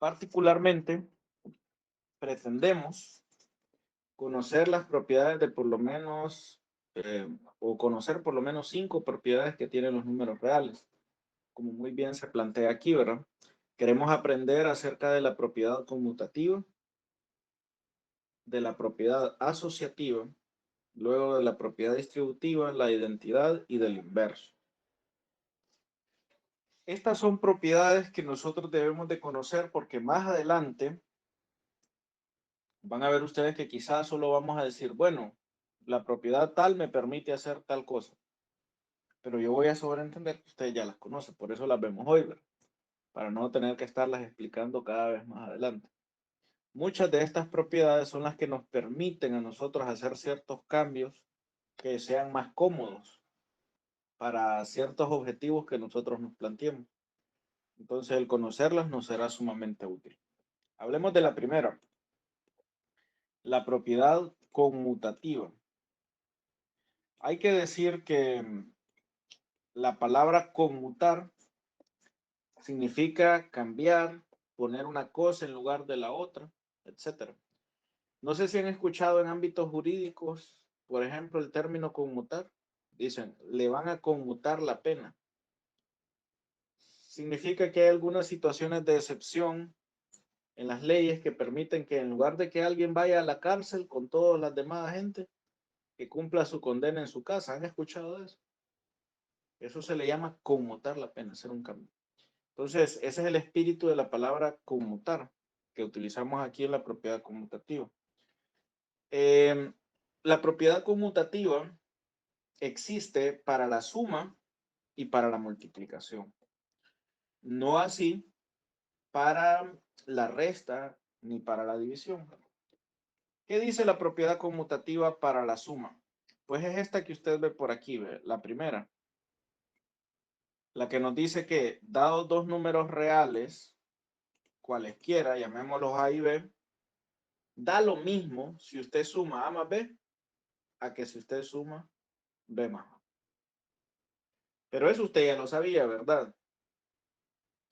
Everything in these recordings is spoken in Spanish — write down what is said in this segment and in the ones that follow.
Particularmente, pretendemos conocer las propiedades de por lo menos, o conocer por lo menos 5 propiedades que tienen los números reales. Como muy bien se plantea aquí, ¿verdad? Queremos aprender acerca de la propiedad conmutativa, de la propiedad asociativa, luego de la propiedad distributiva, la identidad y del inverso. Estas son propiedades que nosotros debemos de conocer porque más adelante van a ver ustedes que quizás solo vamos a decir, bueno, la propiedad tal me permite hacer tal cosa, pero yo voy a sobreentender que ustedes ya las conocen, por eso las vemos hoy, ¿verdad? Para no tener que estarlas explicando cada vez más adelante. Muchas de estas propiedades son las que nos permiten a nosotros hacer ciertos cambios que sean más cómodos para ciertos objetivos que nosotros nos planteemos. Entonces, el conocerlas nos será sumamente útil. Hablemos de la primera, la propiedad conmutativa. Hay que decir que la palabra conmutar significa cambiar, poner una cosa en lugar de la otra, etc. No sé si han escuchado en ámbitos jurídicos, por ejemplo, el término conmutar. Dicen, le van a conmutar la pena. Significa que hay algunas situaciones de excepción en las leyes que permiten que en lugar de que alguien vaya a la cárcel con todas las demás gente, que cumpla su condena en su casa. ¿Han escuchado de eso? Eso se le llama conmutar la pena, hacer un cambio. Entonces, ese es el espíritu de la palabra conmutar que utilizamos aquí en la propiedad conmutativa. La propiedad conmutativa existe para la suma y para la multiplicación. No así para la resta ni para la división. ¿Qué dice la propiedad conmutativa para la suma? Pues es esta que usted ve por aquí, ¿ve? La primera. La que nos dice que dados dos números reales, cualesquiera, llamémoslos A y B, da lo mismo si usted suma A más B a que si usted suma B más A. Pero eso usted ya lo sabía, ¿verdad?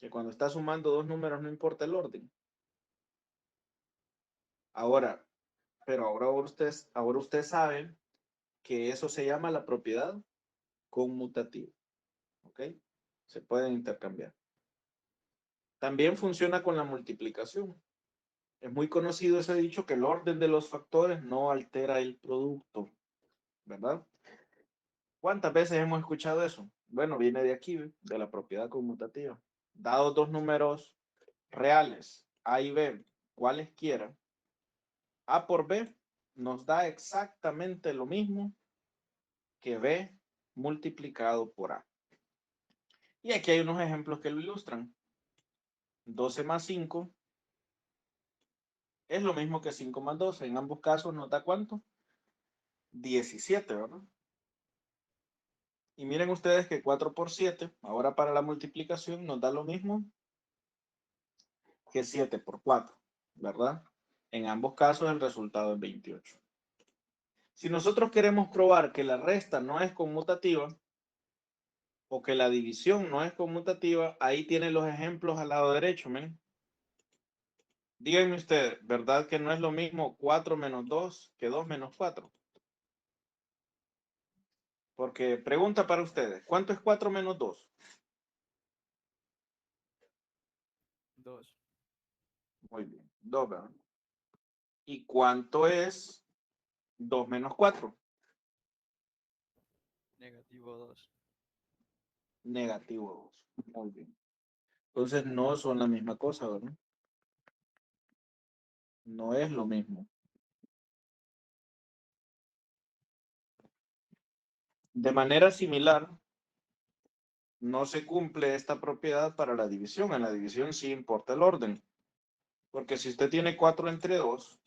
Que cuando está sumando dos números no importa el orden. Ahora, pero ahora usted sabe que eso se llama la propiedad conmutativa. ¿Ok? Se pueden intercambiar. También funciona con la multiplicación. Es muy conocido ese dicho que el orden de los factores no altera el producto, ¿verdad? ¿Cuántas veces hemos escuchado eso? Bueno, viene de aquí, de la propiedad conmutativa. Dados dos números reales, A y B, cualesquiera, A por B nos da exactamente lo mismo que B multiplicado por A. Y aquí hay unos ejemplos que lo ilustran. 12 más 5 es lo mismo que 5 más 12. En ambos casos nos da ¿cuánto? 17, ¿verdad? Y miren ustedes que 4 por 7, ahora para la multiplicación, nos da lo mismo que 7 por 4, ¿verdad? En ambos casos el resultado es 28. Si nosotros queremos probar que la resta no es conmutativa o que la división no es conmutativa, ahí tienen los ejemplos al lado derecho, ¿ven? Díganme ustedes, ¿verdad que no es lo mismo 4 menos 2 que 2 menos 4? Porque pregunta para ustedes, ¿cuánto es 4 menos 2? 2. Muy bien, 2, ¿verdad? ¿Y cuánto es 2 menos 4? Negativo 2. Negativo 2. Muy bien. Entonces no son la misma cosa, ¿verdad? No es lo mismo. De manera similar, no se cumple esta propiedad para la división. En la división sí importa el orden. Porque si usted tiene 4 entre 2,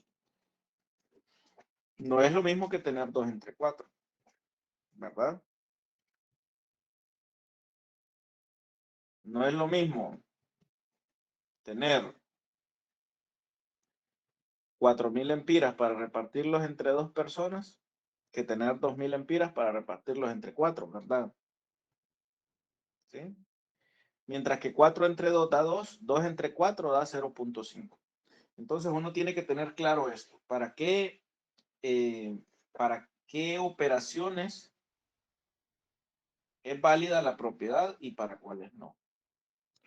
no es lo mismo que tener 2 entre 4, ¿verdad? No es lo mismo tener 4.000 empiras para repartirlos entre dos personas que tener 2.000 empiras para repartirlos entre 4, ¿verdad? ¿Sí? Mientras que 4 entre 2 da 2, 2 entre 4 da 0.5. Entonces uno tiene que tener claro esto. Para qué operaciones es válida la propiedad y para cuáles no?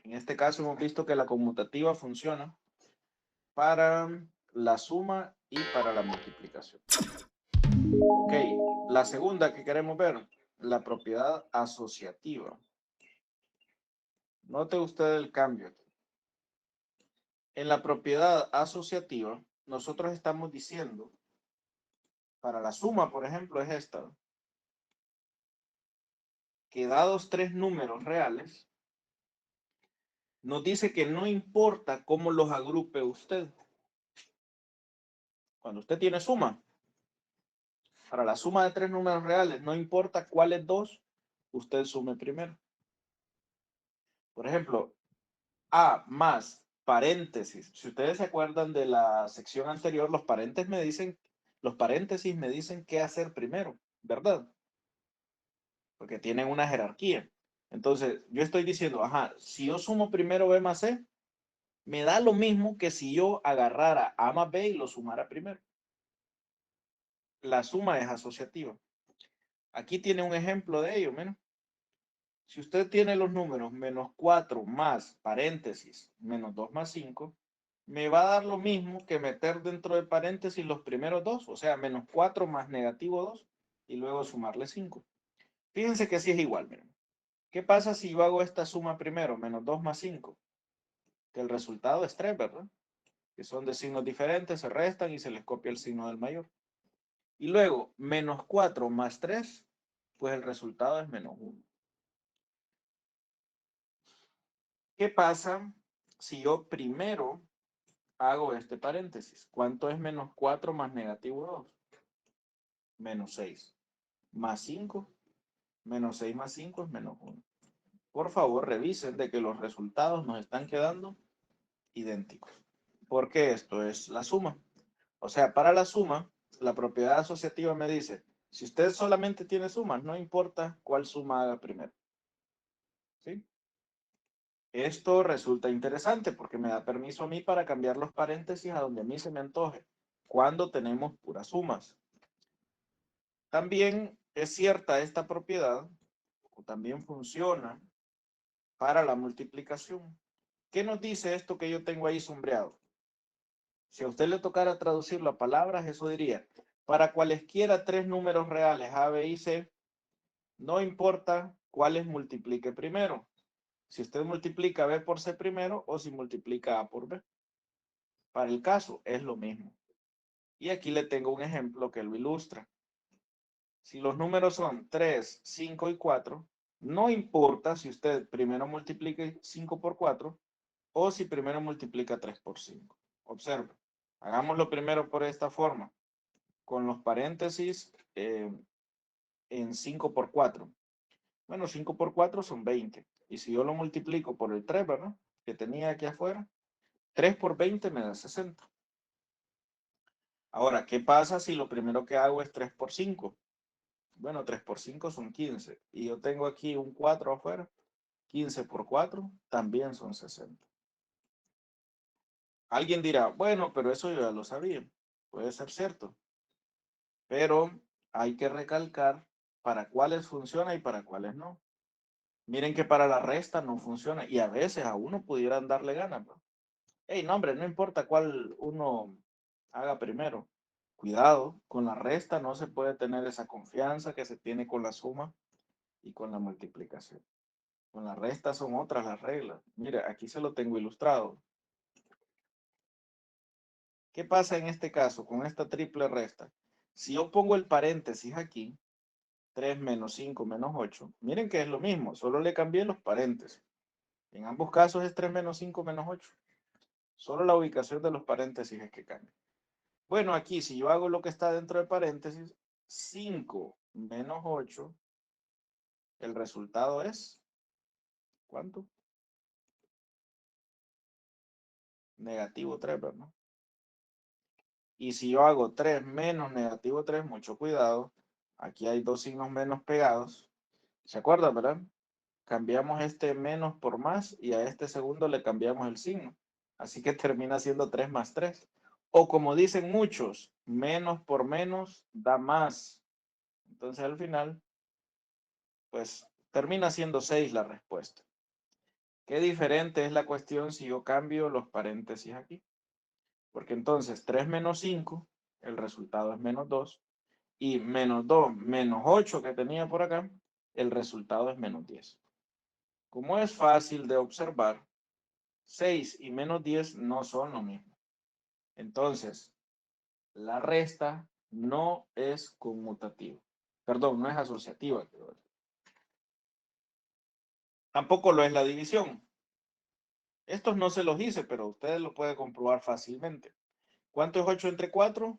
En este caso hemos visto que la conmutativa funciona para la suma y para la multiplicación. Ok, la segunda que queremos ver, la propiedad asociativa. Note usted el cambio aquí. En la propiedad asociativa, nosotros estamos diciendo, para la suma, por ejemplo, es esta, que dados tres números reales, nos dice que no importa cómo los agrupe usted. Cuando usted tiene suma, para la suma de tres números reales, no importa cuáles dos usted sume primero. Por ejemplo, A más paréntesis. Si ustedes se acuerdan de la sección anterior, los paréntesis me dicen qué hacer primero, ¿verdad? Porque tienen una jerarquía. Entonces, yo estoy diciendo, ajá, si yo sumo primero B más C, me da lo mismo que si yo agarrara A más B y lo sumara primero. La suma es asociativa. Aquí tiene un ejemplo de ello, menos. Si usted tiene los números menos 4 más paréntesis menos 2 más 5, me va a dar lo mismo que meter dentro de paréntesis los primeros dos, o sea, menos 4 más negativo 2 y luego sumarle 5. Fíjense que sí es igual, miren. ¿Qué pasa si yo hago esta suma primero, menos 2 más 5? Que el resultado es 3, ¿verdad? Que son de signos diferentes, se restan y se les copia el signo del mayor. Y luego, menos 4 más 3, pues el resultado es menos 1. ¿Qué pasa si yo primero hago este paréntesis? ¿Cuánto es menos 4 más negativo 2? Menos 6. Más 5. Menos 6 más 5 es menos 1. Por favor, revisen de que los resultados nos están quedando idénticos. Porque esto es la suma. O sea, para la suma, la propiedad asociativa me dice, si usted solamente tiene sumas, no importa cuál suma haga primero. ¿Sí? Esto resulta interesante porque me da permiso a mí para cambiar los paréntesis a donde a mí se me antoje, cuando tenemos puras sumas. También es cierta esta propiedad, o también funciona para la multiplicación. ¿Qué nos dice esto que yo tengo ahí sombreado? Si a usted le tocara traducirlo a palabras, eso diría, para cualesquiera tres números reales, A, B y C, no importa cuáles multiplique primero. Si usted multiplica B por C primero o si multiplica A por B. Para el caso es lo mismo. Y aquí le tengo un ejemplo que lo ilustra. Si los números son 3, 5 y 4, no importa si usted primero multiplique 5 por 4 o si primero multiplica 3 por 5. Observe. Hagámoslo primero por esta forma, con los paréntesis en 5 por 4. Bueno, 5 por 4 son 20. Y si yo lo multiplico por el 3, ¿verdad? Que tenía aquí afuera, 3 por 20 me da 60. Ahora, ¿qué pasa si lo primero que hago es 3 por 5? Bueno, 3 por 5 son 15. Y yo tengo aquí un 4 afuera. 15 por 4 también son 60. Alguien dirá, bueno, pero eso yo ya lo sabía. Puede ser cierto. Pero hay que recalcar para cuáles funciona y para cuáles no. Miren que para la resta no funciona y a veces a uno pudieran darle ganas, ¿no? Hey, no, hombre, no importa cuál uno haga primero. Cuidado, con la resta no se puede tener esa confianza que se tiene con la suma y con la multiplicación. Con la resta son otras las reglas. Mire, aquí se lo tengo ilustrado. ¿Qué pasa en este caso con esta triple resta? Si yo pongo el paréntesis aquí, 3 menos 5 menos 8, miren que es lo mismo, solo le cambié los paréntesis. En ambos casos es 3 menos 5 menos 8. Solo la ubicación de los paréntesis es que cambia. Bueno, aquí si yo hago lo que está dentro de paréntesis, 5 menos 8, el resultado es, ¿cuánto? Negativo 3, ¿verdad? Y si yo hago 3 menos negativo 3, mucho cuidado, aquí hay dos signos menos pegados. ¿Se acuerdan, verdad? cambiamos este menos por más y a este segundo le cambiamos el signo. Así que termina siendo 3 más 3. O como dicen muchos, menos por menos da más. Entonces al final, pues termina siendo 6 la respuesta. Qué diferente es la cuestión si yo cambio los paréntesis aquí. Porque entonces 3 menos 5, el resultado es menos 2. Y menos 2 menos 8 que tenía por acá, el resultado es menos 10. Como es fácil de observar, 6 y menos 10 no son lo mismo. Entonces, la resta no es conmutativa. Perdón, no es asociativa. Tampoco lo es la división. Estos no se los hice, pero ustedes lo pueden comprobar fácilmente. ¿Cuánto es 8 entre 4?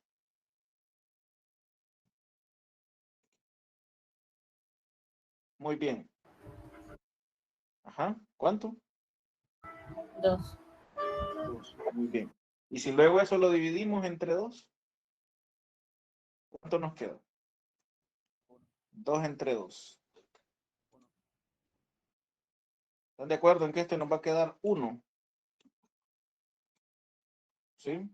Muy bien. Ajá. ¿Cuánto? 2. 2. Muy bien. Y si luego eso lo dividimos entre 2, ¿cuánto nos queda? 2 entre 2. ¿Están de acuerdo en que este nos va a quedar 1? ¿Sí?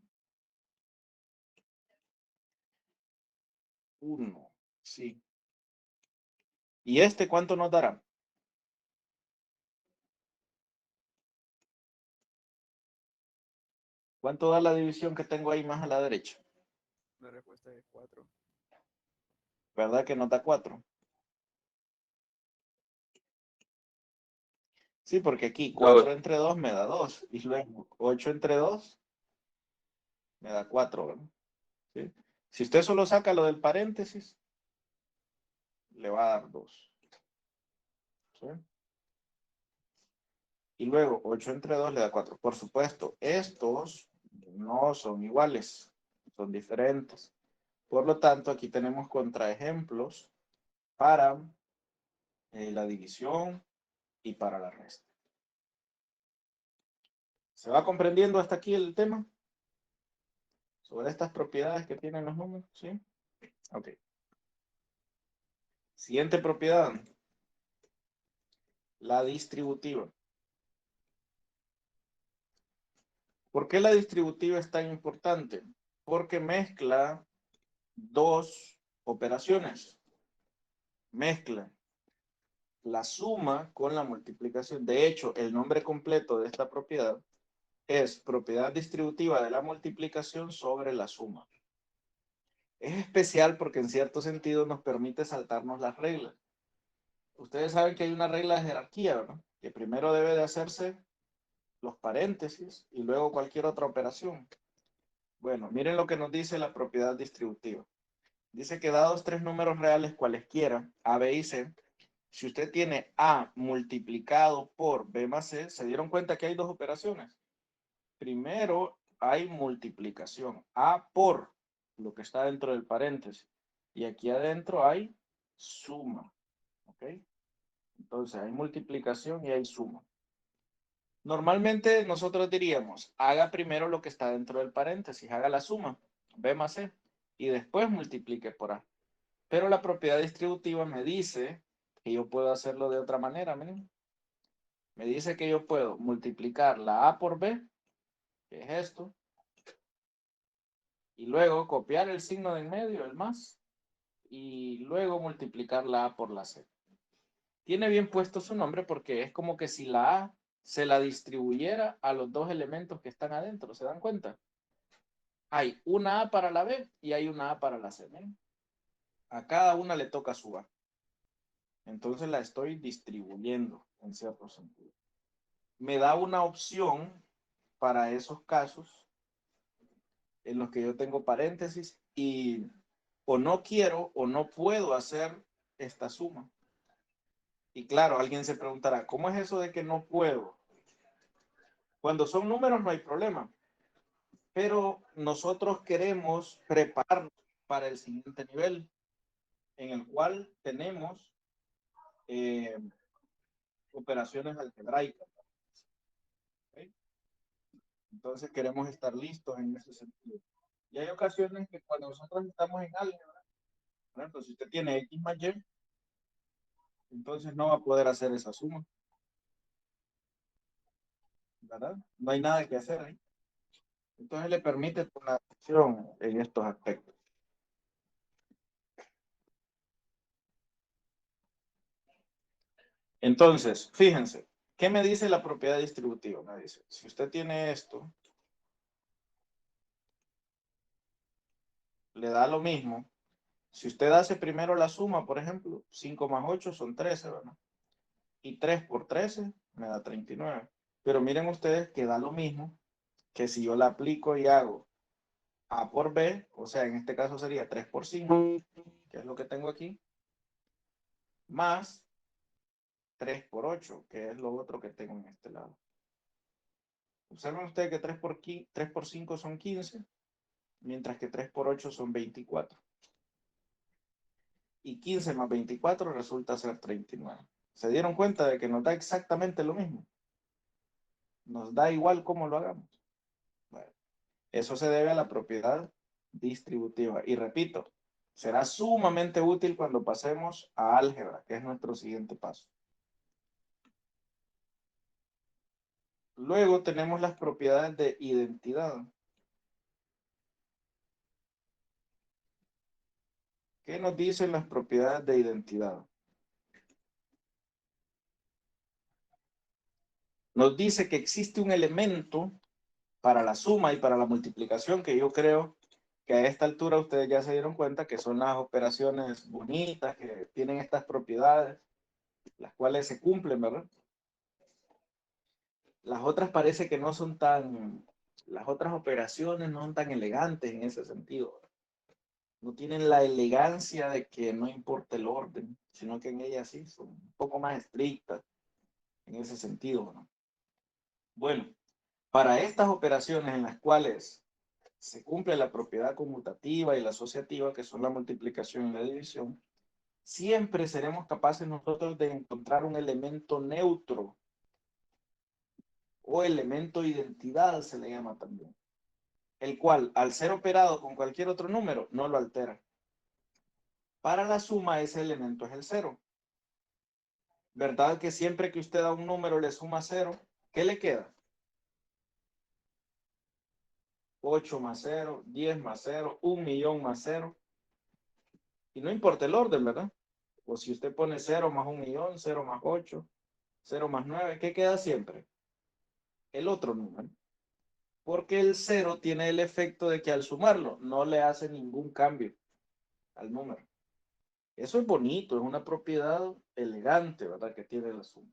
1. Sí. ¿Y este cuánto nos dará? ¿Cuánto da la división que tengo ahí más a la derecha? La respuesta es 4. ¿Verdad que nos da 4? Sí, porque aquí 4 entre 2 me da 2. Y luego 8 entre 2 me da 4, ¿verdad? ¿Sí? Si usted solo saca lo del paréntesis, le va a dar 2. ¿Sí? Y luego 8 entre 2 le da 4. Por supuesto, estos no son iguales, son diferentes. Por lo tanto, aquí tenemos contraejemplos para la división y para la resta. ¿Se va comprendiendo hasta aquí el tema? Sobre estas propiedades que tienen los números, ¿sí? Ok. Siguiente propiedad. La distributiva. ¿Por qué la distributiva es tan importante? Porque mezcla dos operaciones. Mezcla la suma con la multiplicación. De hecho, el nombre completo de esta propiedad es propiedad distributiva de la multiplicación sobre la suma. Es especial porque en cierto sentido nos permite saltarnos las reglas. Ustedes saben que hay una regla de jerarquía, ¿verdad? Que primero debe de hacerse los paréntesis y luego cualquier otra operación. Bueno, miren lo que nos dice la propiedad distributiva. Dice que dados tres números reales cualesquiera, A, B y C, si usted tiene A multiplicado por B más C, ¿se dieron cuenta que hay dos operaciones? Primero hay multiplicación, A por lo que está dentro del paréntesis. Y aquí adentro hay suma. ¿Ok? Entonces hay multiplicación y hay suma. Normalmente nosotros diríamos, haga primero lo que está dentro del paréntesis, haga la suma, B más C, y después multiplique por A. Pero la propiedad distributiva me dice que yo puedo hacerlo de otra manera, miren. Me dice que yo puedo multiplicar la A por B, que es esto, y luego copiar el signo de en medio, el más, y luego multiplicar la A por la C. Tiene bien puesto su nombre porque es como que si la A se la distribuyera a los dos elementos que están adentro, ¿se dan cuenta? Hay una A para la B y hay una A para la C. ¿Ven? A cada una le toca su A. Entonces la estoy distribuyendo en cierto sentido. Me da una opción para esos casos en los que yo tengo paréntesis y o no quiero o no puedo hacer esta suma. Y claro, alguien se preguntará, ¿cómo es eso de que no puedo? Cuando son números no hay problema, pero nosotros queremos prepararnos para el siguiente nivel, en el cual tenemos eh, operaciones algebraicas. ¿Okay? Entonces queremos estar listos en ese sentido. Y hay ocasiones que cuando nosotros estamos en álgebra, por ejemplo, si usted tiene X más Y, Entonces no va a poder hacer esa suma, ¿verdad? No hay nada que hacer ahí. Entonces le permite una acción en estos aspectos. Entonces, fíjense, ¿qué me dice la propiedad distributiva? Me dice, si usted tiene esto, le da lo mismo. Si usted hace primero la suma, por ejemplo, 5 más 8 son 13, ¿verdad? Y 3 por 13 me da 39. Pero miren ustedes que da lo mismo que si yo la aplico y hago A por B, o sea, en este caso sería 3 por 5, que es lo que tengo aquí, más 3 por 8, que es lo otro que tengo en este lado. Observen ustedes que 3 por 5 son 15, mientras que 3 por 8 son 24. Y 15 más 24 resulta ser 39. ¿Se dieron cuenta de que nos da exactamente lo mismo? Nos da igual cómo lo hagamos. Bueno, eso se debe a la propiedad distributiva. Y repito, será sumamente útil cuando pasemos a álgebra, que es nuestro siguiente paso. Luego tenemos las propiedades de identidad. ¿Qué nos dicen las propiedades de identidad? Nos dice que existe un elemento para la suma y para la multiplicación que yo creo que a esta altura ustedes ya se dieron cuenta que son las operaciones bonitas, que tienen estas propiedades, las cuales se cumplen, ¿verdad? Las otras parece que no son tan, las otras operaciones no son tan elegantes en ese sentido. No tienen la elegancia de que no importa el orden, sino que en ellas sí son un poco más estrictas en ese sentido, ¿no? Bueno, para estas operaciones en las cuales se cumple la propiedad conmutativa y la asociativa, que son la multiplicación y la división, siempre seremos capaces nosotros de encontrar un elemento neutro o elemento identidad, se le llama también, el cual, al ser operado con cualquier otro número, no lo altera. Para la suma, ese elemento es el cero. ¿Verdad que siempre que usted a un número le suma cero, qué le queda? 8 más 0, 10 más 0, 1.000.000 más 0. Y no importa el orden, ¿verdad? O si usted pone 0 más 1.000.000, 0 más 8, 0 más 9, ¿qué queda siempre? El otro número. Porque el 0 tiene el efecto de que al sumarlo no le hace ningún cambio al número. Eso es bonito, es una propiedad elegante, ¿verdad? Que tiene la suma.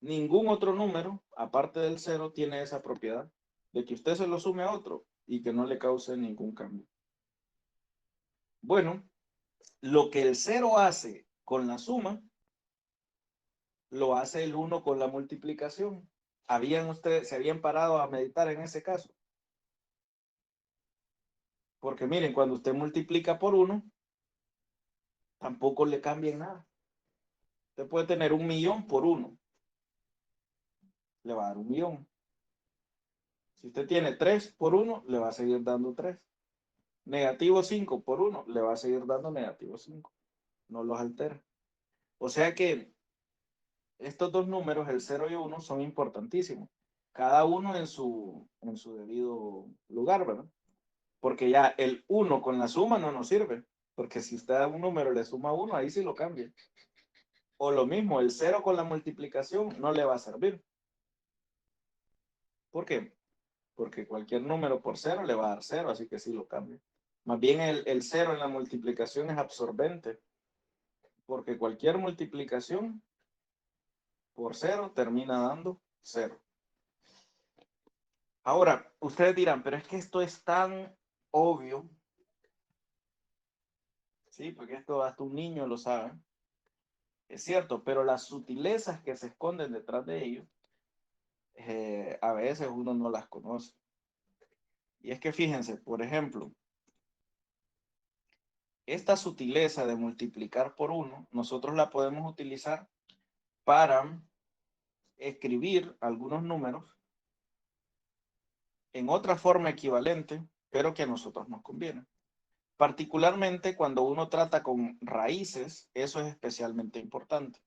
Ningún otro número, aparte del 0, tiene esa propiedad de que usted se lo sume a otro y que no le cause ningún cambio. Bueno, lo que el 0 hace con la suma, lo hace el 1 con la multiplicación. ¿Se habían parado a meditar en ese caso? Porque miren, cuando usted multiplica por 1, tampoco le cambia nada. Usted puede tener 1.000.000 por 1. Le va a dar 1.000.000. Si usted tiene 3 por 1, le va a seguir dando 3. Negativo 5 por 1, le va a seguir dando negativo 5. No los altera. O sea que estos dos números, el 0 y 1, son importantísimos. Cada uno en su debido lugar, ¿verdad? Porque ya el 1 con la suma no nos sirve. Porque si usted a un número le suma 1, ahí sí lo cambia. O lo mismo, el 0 con la multiplicación no le va a servir. ¿Por qué? Porque cualquier número por 0 le va a dar 0, así que sí lo cambia. Más bien el 0 en la multiplicación es absorbente. Porque cualquier multiplicación por 0 termina dando 0. Ahora, ustedes dirán, pero es que esto es tan obvio, ¿sí? Porque esto hasta un niño lo sabe. Es cierto, pero las sutilezas que se esconden detrás de ello, a veces uno no las conoce. Y es que fíjense, por ejemplo, esta sutileza de multiplicar por 1, nosotros la podemos utilizar para escribir algunos números en otra forma equivalente, pero que a nosotros nos conviene. Particularmente cuando uno trata con raíces, eso es especialmente importante.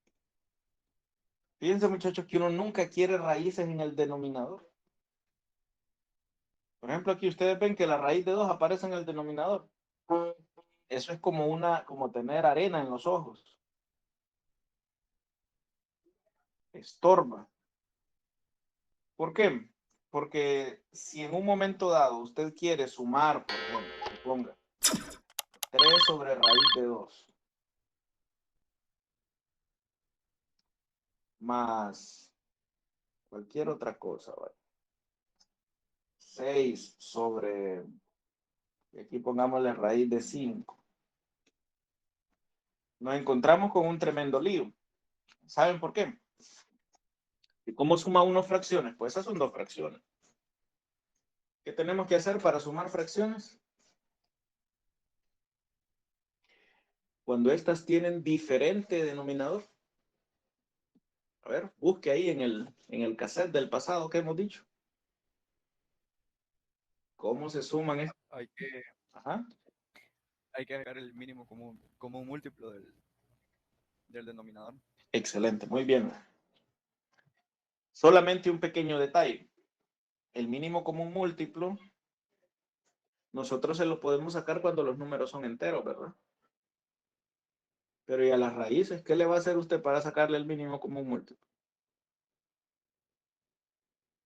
Fíjense, muchachos, que uno nunca quiere raíces en el denominador. Por ejemplo, aquí ustedes ven que la raíz de 2 aparece en el denominador. Eso es como tener arena en los ojos. Estorba. ¿Por qué? Porque si en un momento dado usted quiere sumar, por ejemplo, suponga 3 sobre raíz de 2 más cualquier otra cosa, ¿vale? 6 sobre, y aquí pongámosle raíz de 5. Nos encontramos con un tremendo lío. ¿Saben por qué? ¿Y cómo suma uno fracciones? Pues esas son 2 fracciones. ¿Qué tenemos que hacer para sumar fracciones? Cuando estas tienen diferente denominador. A ver, busque ahí en el cassette del pasado que hemos dicho. ¿Cómo se suman estas? Hay que, Ajá. hay que agregar el mínimo común como un múltiplo del denominador. Excelente, muy bien. Solamente un pequeño detalle. El mínimo común múltiplo, nosotros se lo podemos sacar cuando los números son enteros, ¿verdad? Pero ¿y a las raíces? ¿Qué le va a hacer usted para sacarle el mínimo común múltiplo?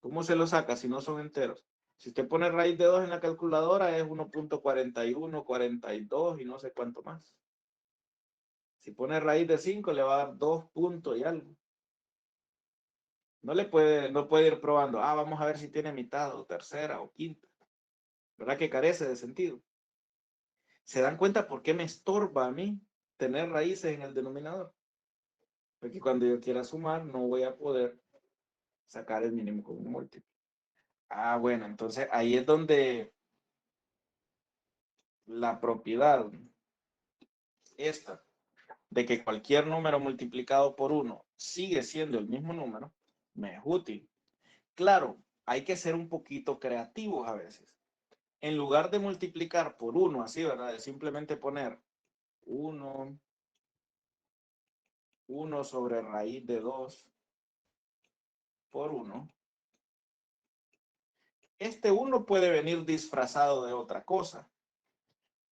¿Cómo se lo saca si no son enteros? Si usted pone raíz de 2 en la calculadora es 1.41, 42 y no sé cuánto más. Si pone raíz de 5 le va a dar 2 puntos y algo. No puede ir probando. Vamos a ver si tiene mitad o tercera o quinta. ¿Verdad que carece de sentido? ¿Se dan cuenta por qué me estorba a mí tener raíces en el denominador? Porque cuando yo quiera sumar no voy a poder sacar el mínimo común múltiplo. Bueno, entonces ahí es donde la propiedad esta de que cualquier número multiplicado por 1 sigue siendo el mismo número, me es útil. Claro, hay que ser un poquito creativos a veces. En lugar de multiplicar por 1, así, ¿verdad? De simplemente poner 1 sobre raíz de 2 por 1. Este 1 puede venir disfrazado de otra cosa.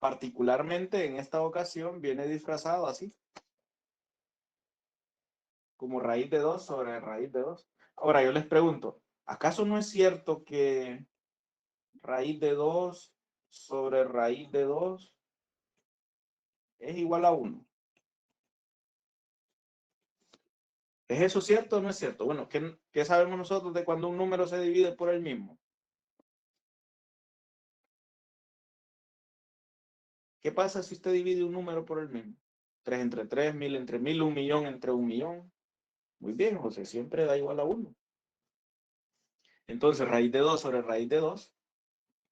Particularmente en esta ocasión viene disfrazado así. Como raíz de 2 sobre raíz de 2. Ahora yo les pregunto, ¿acaso no es cierto que raíz de 2 sobre raíz de 2 es igual a 1? ¿Es eso cierto o no es cierto? Bueno, ¿qué sabemos nosotros de cuando un número se divide por el mismo? ¿Qué pasa si usted divide un número por el mismo? 3 entre 3, 1000 entre 1000, 1.000.000 entre 1.000.000. Muy bien, José, siempre da igual a 1. Entonces, raíz de 2 sobre raíz de 2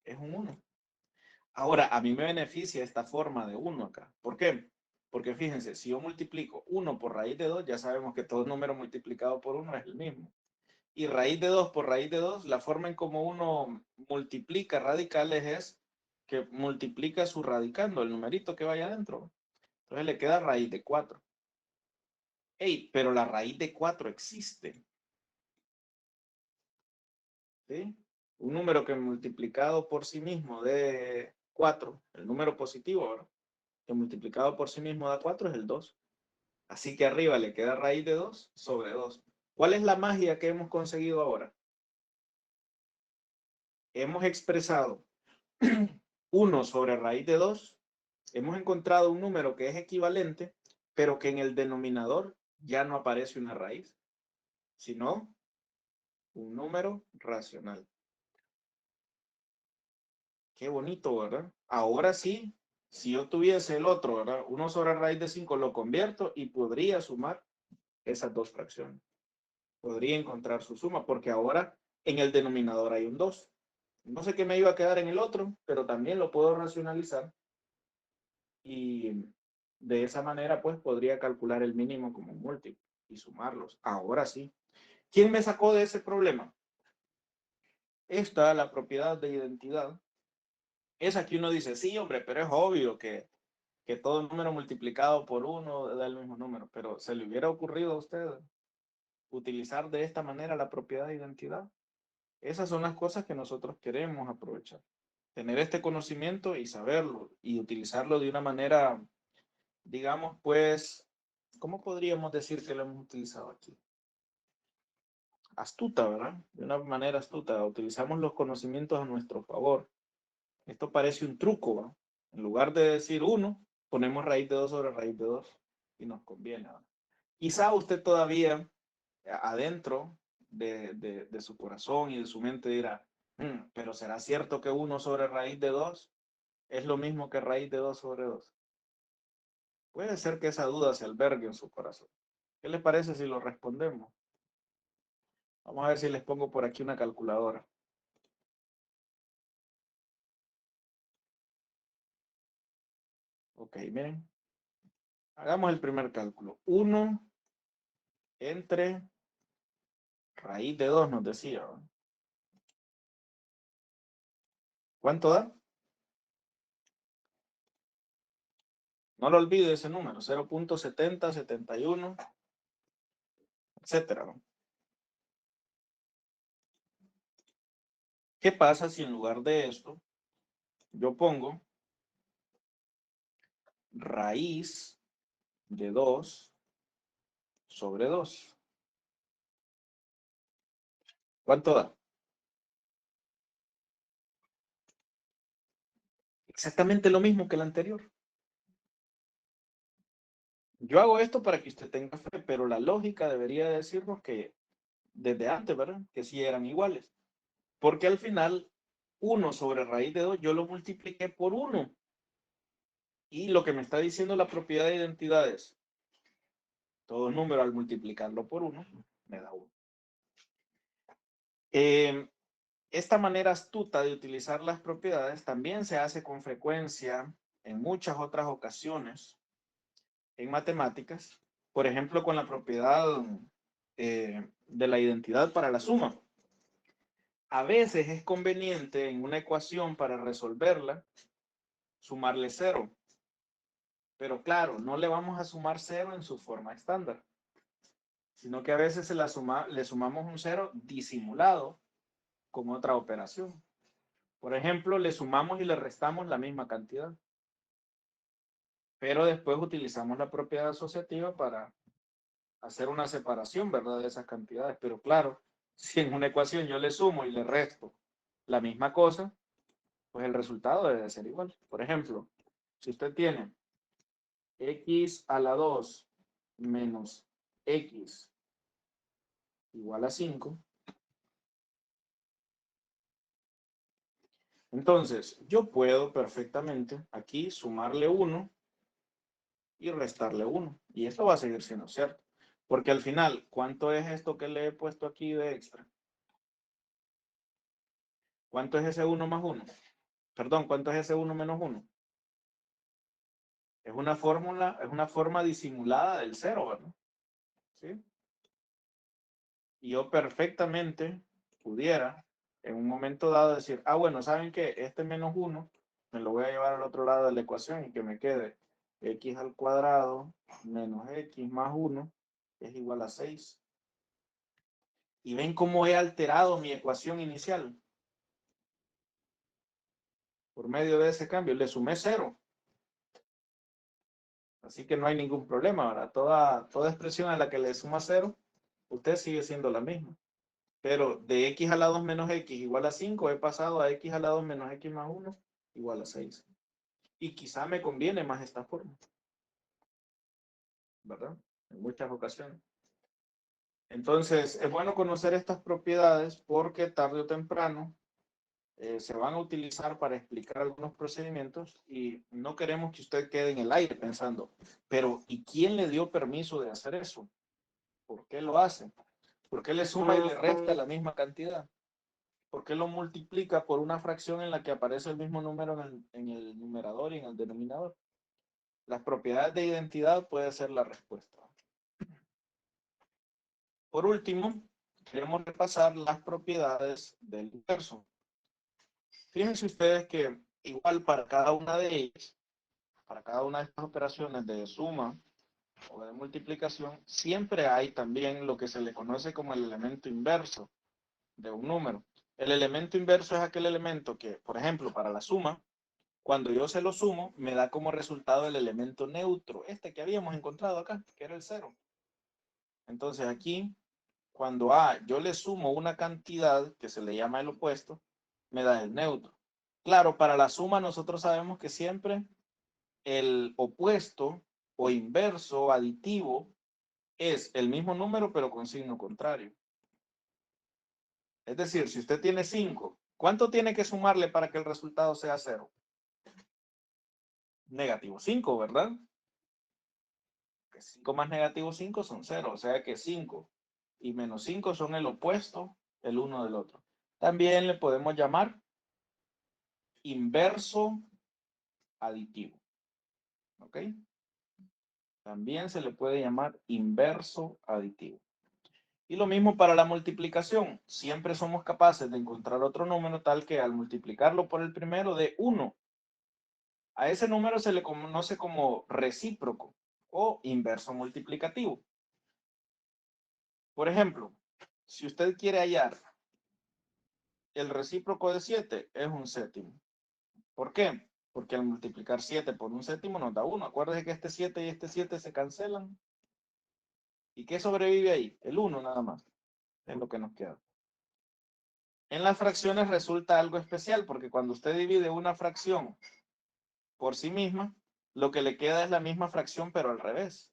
es un 1. Ahora, a mí me beneficia esta forma de 1 acá. ¿Por qué? Porque fíjense, si yo multiplico 1 por raíz de 2, ya sabemos que todo número multiplicado por 1 es el mismo. Y raíz de 2 por raíz de 2, la forma en cómo uno multiplica radicales es que multiplica su radicando, el numerito que vaya adentro. Entonces le queda raíz de 4. Ey, pero la raíz de 4 existe. ¿Sí? Un número que multiplicado por sí mismo de 4, el número positivo, ¿verdad? Que multiplicado por sí mismo da 4 es el 2. Así que arriba le queda raíz de 2 sobre 2. ¿Cuál es la magia que hemos conseguido ahora? Hemos expresado 1 sobre raíz de 2. Hemos encontrado un número que es equivalente, pero que en el denominador ya no aparece una raíz, sino un número racional. Qué bonito, ¿verdad? Ahora sí, si yo tuviese el otro, ¿verdad? 1 sobre raíz de 5 lo convierto y podría sumar esas 2 fracciones. Podría encontrar su suma, porque ahora en el denominador hay un 2. No sé qué me iba a quedar en el otro, pero también lo puedo racionalizar y de esa manera pues podría calcular el mínimo como un múltiplo y sumarlos. Ahora sí. ¿Quién me sacó de ese problema? Esta, la propiedad de identidad, Esa que uno dice, sí, hombre, pero es obvio que todo número multiplicado por 1 da el mismo número, pero ¿se le hubiera ocurrido a usted utilizar de esta manera la propiedad de identidad? Esas son las cosas que nosotros queremos aprovechar. Tener este conocimiento y saberlo y utilizarlo de una manera, digamos, pues, ¿cómo podríamos decir que lo hemos utilizado aquí? Astuta, ¿verdad? De una manera astuta. Utilizamos los conocimientos a nuestro favor. Esto parece un truco, ¿verdad? En lugar de decir 1, ponemos raíz de 2 sobre raíz de 2 y nos conviene, ¿verdad? Quizá usted todavía adentro de su corazón y de su mente dirá, pero ¿será cierto que 1 sobre raíz de 2 es lo mismo que raíz de 2 sobre 2? Puede ser que esa duda se albergue en su corazón. ¿Qué les parece si lo respondemos? Vamos a ver si les pongo por aquí una calculadora. Ok, miren. Hagamos el primer cálculo. 1 entre raíz de 2 nos decía, ¿no? ¿Cuánto da? No lo olvide ese número, 0.70, 71, etcétera, ¿no? ¿Qué pasa si en lugar de esto yo pongo raíz de 2 sobre 2? ¿Cuánto da? Exactamente lo mismo que el anterior. Yo hago esto para que usted tenga fe, pero la lógica debería decirnos que desde antes, ¿verdad? Que sí eran iguales. Porque al final, 1 sobre raíz de 2 yo lo multipliqué por 1. Y lo que me está diciendo la propiedad de identidades, todo número al multiplicarlo por 1, me da 1. Esta manera astuta de utilizar las propiedades también se hace con frecuencia en muchas otras ocasiones en matemáticas, por ejemplo, con la propiedad de la identidad para la suma. A veces es conveniente en una ecuación para resolverla sumarle 0, pero claro, no le vamos a sumar 0 en su forma estándar, sino que a veces le sumamos un 0 disimulado con otra operación. Por ejemplo, le sumamos y le restamos la misma cantidad, pero después utilizamos la propiedad asociativa para hacer una separación, ¿verdad?, de esas cantidades. Pero claro, si en una ecuación yo le sumo y le resto la misma cosa, pues el resultado debe ser igual. Por ejemplo, si usted tiene x a la 2 menos x igual a 5, entonces yo puedo perfectamente aquí sumarle 1 y restarle 1. Y esto va a seguir siendo cierto. Porque al final, ¿cuánto es esto que le he puesto aquí de extra? ¿Cuánto es ese 1 más 1? Perdón, ¿cuánto es ese 1 menos 1? Es una fórmula, es una forma disimulada del 0, ¿verdad? ¿Sí? Y yo perfectamente pudiera en un momento dado decir, bueno, ¿saben qué? Este menos 1 me lo voy a llevar al otro lado de la ecuación y que me quede x al cuadrado menos x más 1 es igual a 6. Y ven cómo he alterado mi ecuación inicial por medio de ese cambio. Le sumé 0. Así que no hay ningún problema, ¿verdad? Toda expresión a la que le suma 0, usted sigue siendo la misma. Pero de x a la 2 menos x igual a 5, he pasado a x a la 2 menos x más 1 igual a 6. Y quizá me conviene más esta forma, ¿verdad? En muchas ocasiones. Entonces, es bueno conocer estas propiedades porque tarde o temprano se van a utilizar para explicar algunos procedimientos y no queremos que usted quede en el aire pensando, pero ¿y quién le dio permiso de hacer eso? ¿Por qué lo hace? ¿Por qué le suma y le resta la misma cantidad? ¿Por qué lo multiplica por una fracción en la que aparece el mismo número en el numerador y en el denominador? Las propiedades de identidad puede ser la respuesta. Por último, queremos repasar las propiedades del inverso. Fíjense ustedes que igual para cada una de ellas, para cada una de estas operaciones de suma o de multiplicación, siempre hay también lo que se le conoce como el elemento inverso de un número. El elemento inverso es aquel elemento que, por ejemplo, para la suma, cuando yo se lo sumo, me da como resultado el elemento neutro, este que habíamos encontrado acá, que era el 0. Entonces aquí, cuando yo le sumo una cantidad que se le llama el opuesto, me da el neutro. Claro, para la suma nosotros sabemos que siempre el opuesto o inverso o aditivo es el mismo número pero con signo contrario. Es decir, si usted tiene 5, ¿cuánto tiene que sumarle para que el resultado sea 0? Negativo 5, ¿verdad? 5 más negativo 5 son 0, o sea que 5 y menos 5 son el opuesto, el uno del otro. También le podemos llamar inverso aditivo. ¿Ok? También se le puede llamar inverso aditivo. Y lo mismo para la multiplicación. Siempre somos capaces de encontrar otro número tal que al multiplicarlo por el primero dé 1. A ese número se le conoce como recíproco o inverso multiplicativo. Por ejemplo, si usted quiere hallar el recíproco de 7, es un séptimo. ¿Por qué? Porque al multiplicar 7 por un séptimo nos da 1. Acuérdese que este 7 y este 7 se cancelan. ¿Y qué sobrevive ahí? El 1 nada más. Es lo que nos queda. En las fracciones resulta algo especial porque cuando usted divide una fracción por sí misma, lo que le queda es la misma fracción pero al revés.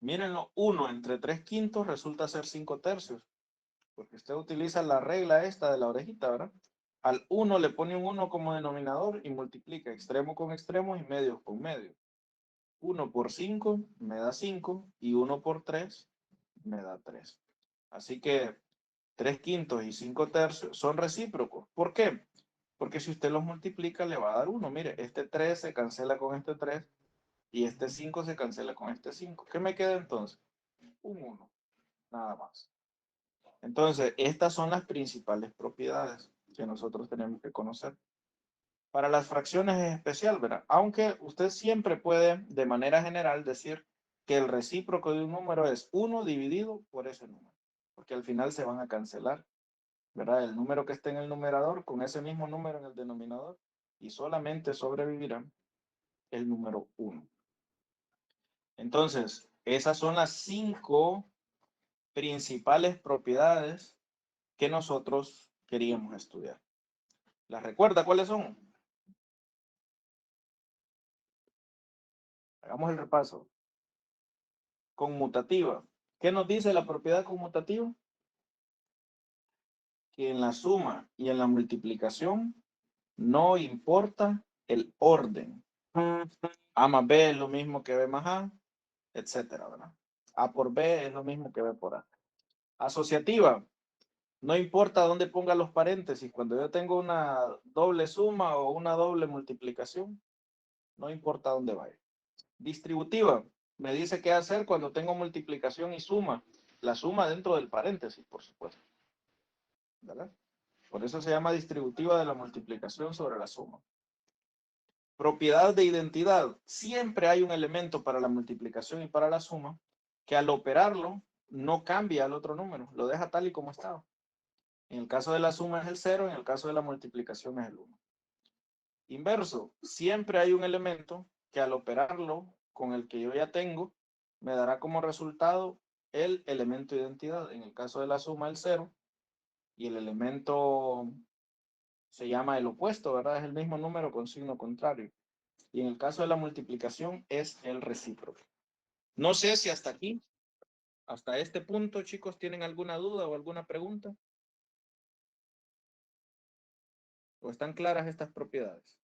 Mírenlo, 1 entre 3 quintos resulta ser 5 tercios. Porque usted utiliza la regla esta de la orejita, ¿verdad? Al 1 le pone un 1 como denominador y multiplica extremo con extremo y medio con medio. 1 por 5 me da 5 y 1 por 3 me da 3. Así que 3 quintos y 5 tercios son recíprocos. ¿Por qué? Porque si usted los multiplica le va a dar 1. Mire, este 3 se cancela con este 3 y este 5 se cancela con este 5. ¿Qué me queda entonces? Un 1, nada más. Entonces, estas son las principales propiedades que nosotros tenemos que conocer. Para las fracciones es especial, ¿verdad? Aunque usted siempre puede, de manera general, decir que el recíproco de un número es 1 dividido por ese número, porque al final se van a cancelar, ¿verdad? El número que esté en el numerador con ese mismo número en el denominador y solamente sobrevivirá el número 1. Entonces, esas son las 5 principales propiedades que nosotros queríamos estudiar. ¿Las recuerda cuáles son? Hagamos el repaso. Conmutativa. ¿Qué nos dice la propiedad conmutativa? Que en la suma y en la multiplicación no importa el orden. A más B es lo mismo que B más A, etcétera, ¿verdad? A por B es lo mismo que B por A. Asociativa. No importa dónde ponga los paréntesis. Cuando yo tengo una doble suma o una doble multiplicación, no importa dónde vaya. Distributiva. Me dice qué hacer cuando tengo multiplicación y suma. La suma dentro del paréntesis, por supuesto. ¿Verdad? Por eso se llama distributiva de la multiplicación sobre la suma. Propiedad de identidad. Siempre hay un elemento para la multiplicación y para la suma que al operarlo no cambia al otro número. Lo deja tal y como estaba. En el caso de la suma es el 0, en el caso de la multiplicación es el 1. Inverso. Siempre hay un elemento que al operarlo con el que yo ya tengo, me dará como resultado el elemento de identidad. En el caso de la suma, el 0, y el elemento se llama el opuesto, ¿verdad? Es el mismo número con signo contrario. Y en el caso de la multiplicación es el recíproco. No sé si hasta aquí, hasta este punto, chicos, ¿tienen alguna duda o alguna pregunta? ¿O están claras estas propiedades?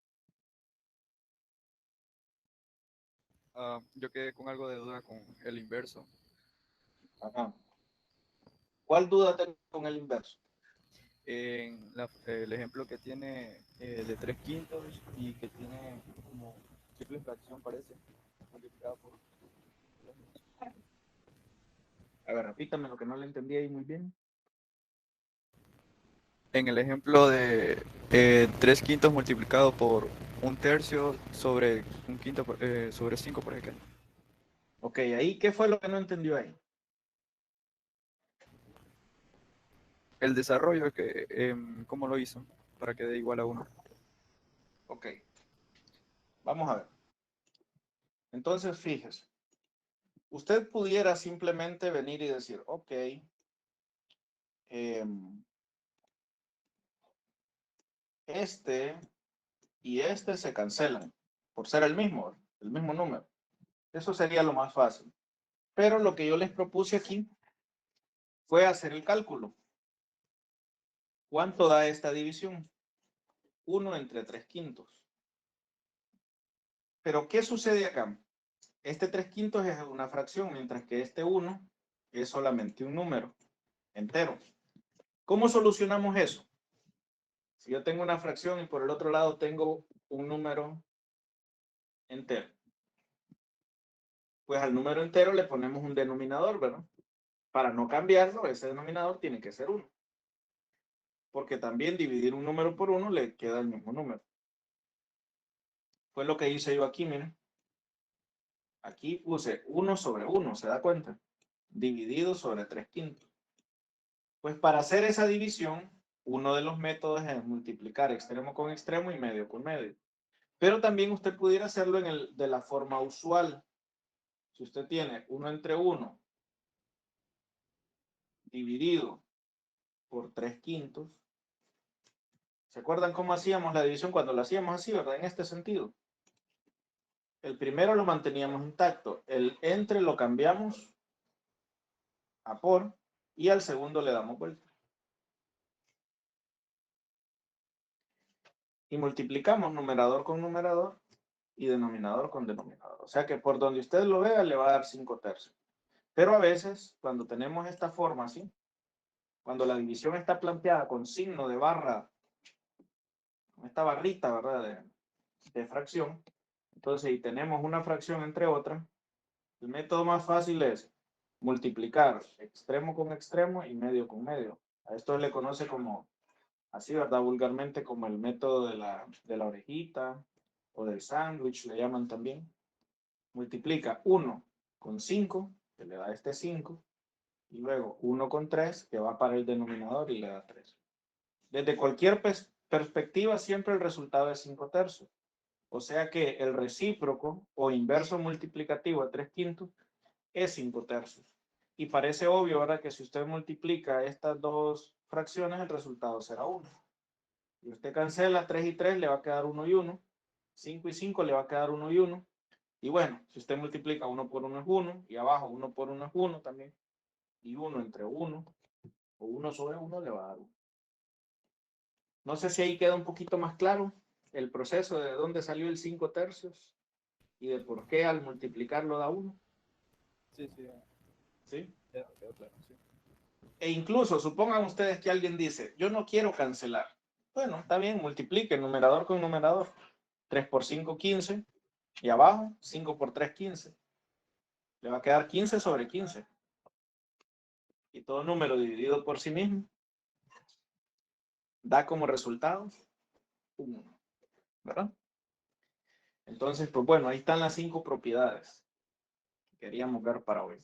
Yo quedé con algo de duda con el inverso. Ajá. ¿Cuál duda tengo con el inverso? En el ejemplo que tiene de 3 quintos y que tiene como triple fracción, parece, multiplicado por 3. A ver, repítame lo que no le entendí ahí muy bien. En el ejemplo de 3 quintos multiplicado por un tercio sobre un quinto sobre 5 por ejemplo. Ok, ahí, ¿qué fue lo que no entendió ahí? El desarrollo es que, ¿cómo lo hizo? Para que dé igual a 1. Ok, vamos a ver. Entonces, fíjese. Usted pudiera simplemente venir y decir, ok, este y este se cancelan por ser el mismo número. Eso sería lo más fácil. Pero lo que yo les propuse aquí fue hacer el cálculo. ¿Cuánto da esta división? 1 entre 3 quintos. Pero ¿qué sucede acá? Este 3 quintos es una fracción, mientras que este 1 es solamente un número entero. ¿Cómo solucionamos eso? Si yo tengo una fracción y por el otro lado tengo un número entero, pues al número entero le ponemos un denominador, ¿verdad? Para no cambiarlo, ese denominador tiene que ser 1. Porque también dividir un número por 1 le queda el mismo número. Fue lo que hice yo aquí, miren. Aquí puse 1 sobre 1, ¿se da cuenta? Dividido sobre 3 quintos. Pues para hacer esa división, uno de los métodos es multiplicar extremo con extremo y medio con medio. Pero también usted pudiera hacerlo de la forma usual. Si usted tiene 1 entre 1 dividido por 3 quintos, ¿se acuerdan cómo hacíamos la división cuando la hacíamos así, verdad? En este sentido. El primero lo manteníamos intacto. El entre lo cambiamos a por y al segundo le damos vuelta. Y multiplicamos numerador con numerador y denominador con denominador. O sea que por donde usted lo vea le va a dar 5 tercios. Pero a veces, cuando tenemos esta forma así, cuando la división está planteada con signo de barra, con esta barrita, ¿verdad? De fracción, entonces si tenemos una fracción entre otras, el método más fácil es multiplicar extremo con extremo y medio con medio. A esto se le conoce como, así, ¿verdad? Vulgarmente como el método de la orejita o del sándwich, le llaman también. Multiplica 1 con 5, que le da este 5, y luego 1 con 3, que va para el denominador y le da 3. Desde cualquier perspectiva, siempre el resultado es 5 tercios. O sea que el recíproco o inverso multiplicativo de 3 quintos es 5 tercios. Y parece obvio, ¿verdad? Que si usted multiplica estas dos fracciones, el resultado será 1. Y usted cancela 3 y 3, le va a quedar 1 y 1. 5 y 5 le va a quedar 1 y 1. Y bueno, si usted multiplica 1 por 1 es 1, y abajo 1 por 1 es 1 también, y 1 entre 1, o 1 sobre 1 le va a dar 1. No sé si ahí queda un poquito más claro el proceso de dónde salió el 5 tercios y de por qué al multiplicarlo da 1. Sí, sí, ¿Sí? ya quedó claro, sí. E incluso, supongan ustedes que alguien dice, yo no quiero cancelar. Bueno, está bien, multiplique numerador con numerador. 3 por 5, 15. Y abajo, 5 por 3, 15. Le va a quedar 15 sobre 15. Y todo número dividido por sí mismo da como resultado 1. ¿Verdad? Entonces, pues bueno, ahí están las 5 propiedades que queríamos ver para hoy.